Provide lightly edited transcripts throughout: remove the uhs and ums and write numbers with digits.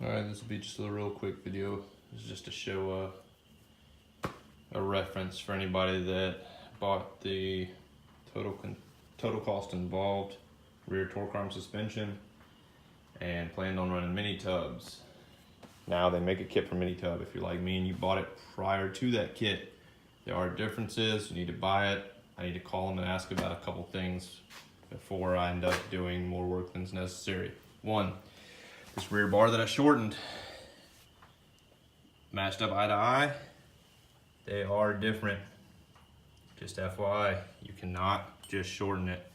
Alright, this will be just a real quick video. This is just to show a reference for anybody that bought the total cost involved rear torque arm suspension and planned on running mini tubs. Now they make a kit for mini tub. If you're like me and you bought it prior to that kit, there are differences. You need to buy it. I need to call them and ask about a couple things before I end up doing more work than's necessary. One, this rear bar that I shortened, matched up eye to eye, they are different. Just FYI, you cannot just shorten it.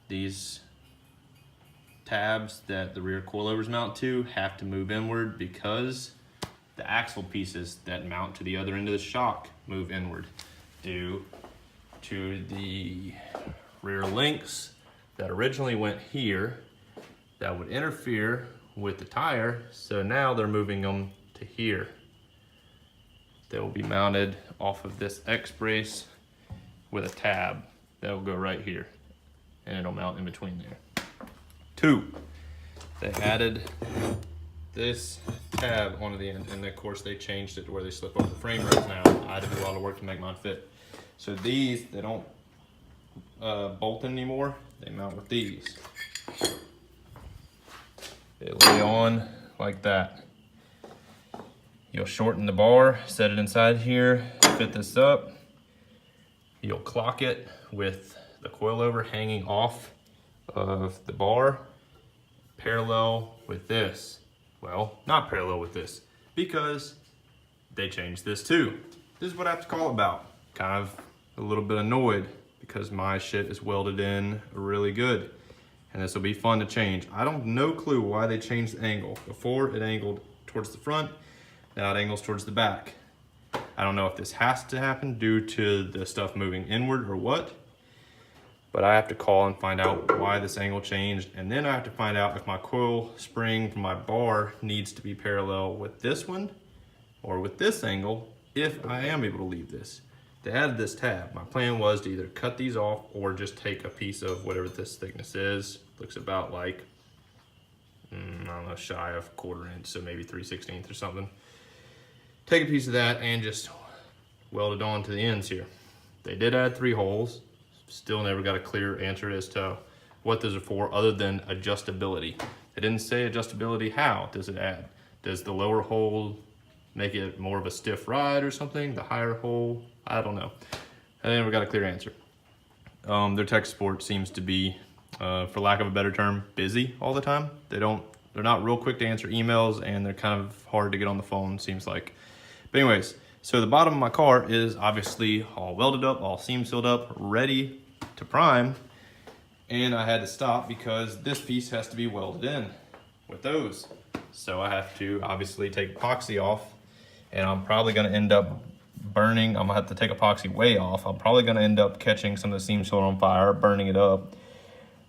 These tabs that the rear coilovers mount to have to move inward because the axle pieces that mount to the other end of the shock move inward due to the rear links that originally went here that would interfere with the tire, so now they're moving them to here. They will be mounted off of this X brace with a tab that will go right here, and it'll mount in between there. Two, they added this tab onto the end, and of course they changed it to where they slip over the frame rails now. I had to do a lot of work to make mine fit. So these, they don't bolt anymore, they mount with these. They lay on like that. You'll shorten the bar, set it inside here, fit this up. You'll clock it with the coilover hanging off of the bar, parallel with this. Well, not parallel with this, because they changed this too. This is what I have to call about. Kind of a little bit annoyed because my shit is welded in really good. And this will be fun to change. I don't no clue why they changed the angle. Before it angled towards the front, now it angles towards the back. I don't know if this has to happen due to the stuff moving inward or what, but I have to call and find out why this angle changed. And then I have to find out if my coil spring from my bar needs to be parallel with this one or with this angle if I am able to leave this. They added this tab. My plan was to either cut these off or just take a piece of whatever this thickness is. Looks about like, I don't know, shy of 1/4 inch, so maybe 3/16 or something. Take a piece of that and just weld it on to the ends here. They did add 3 holes. Still never got a clear answer as to what those are for other than adjustability. They didn't say adjustability. How does it add? Does the lower hole make it more of a stiff ride or something? The higher hole? I don't know. I never got a clear answer. Their tech support seems to be, for lack of a better term, busy all the time. They're not real quick to answer emails, and they're kind of hard to get on the phone, seems like. But anyways, so the bottom of my car is obviously all welded up, all seam sealed up, ready to prime. And I had to stop because this piece has to be welded in with those. So I have to obviously take epoxy off, and I'm probably gonna end up burning. I'm gonna have to take epoxy way off. I'm probably gonna end up catching some of the seam sealer on fire, burning it up.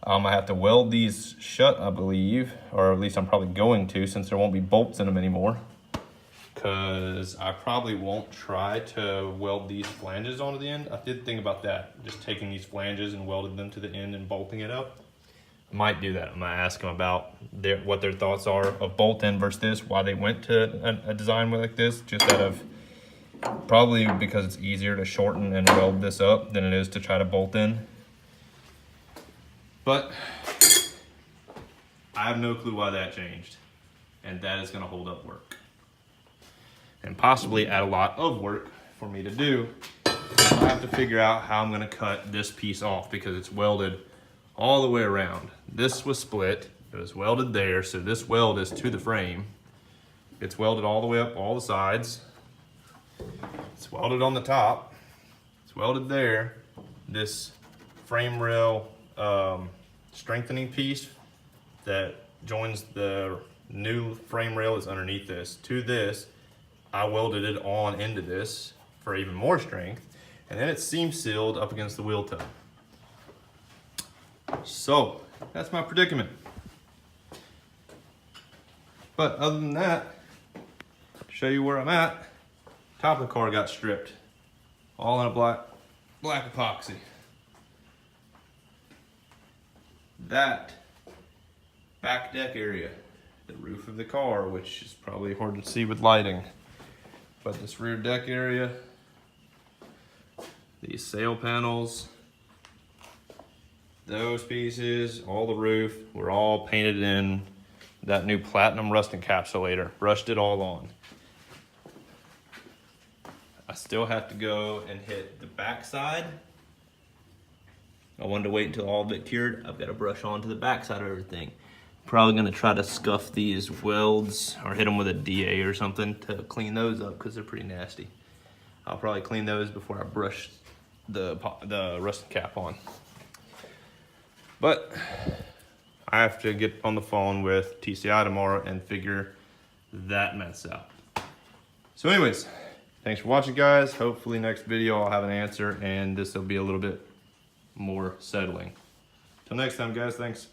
I have to weld these shut, I believe, or at least I'm probably going to, since there won't be bolts in them anymore. Because I probably won't try to weld these flanges onto the end. I did think about that, just taking these flanges and welding them to the end and bolting it up. I might do that. I'm gonna ask them about what their thoughts are of bolt in versus this, why they went to a design like this, just out of probably because it's easier to shorten and weld this up than it is to try to bolt in. But I have no clue why that changed, and that is gonna hold up work. And possibly add a lot of work for me to do. I have to figure out how I'm gonna cut this piece off because it's welded all the way around. This was split, it was welded there, so this weld is to the frame. It's welded all the way up all the sides. It's welded on the top. It's welded there. This frame rail strengthening piece that joins the new frame rail is underneath this. To this, I welded it on into this for even more strength, and then it's seam sealed up against the wheel tub. So that's my predicament. But other than that, to show you where I'm at, top of the car got stripped, all in a black epoxy. That back deck area the roof of the car, which is probably hard to see with lighting. But this rear deck area, these sail panels, those pieces, all the roof, were all painted in that new platinum rust encapsulator. Brushed it all on. I still have to go and hit the back side. I wanted to wait until all of it cured. I've got to brush onto the back side of everything. Probably gonna try to scuff these welds or hit them with a DA or something to clean those up because they're pretty nasty. I'll probably clean those before I brush the rust cap on. But I have to get on the phone with TCI tomorrow and figure that mess out. So anyways, thanks for watching, guys. Hopefully next video I'll have an answer and this will be a little bit more settling. Till next time, guys, thanks.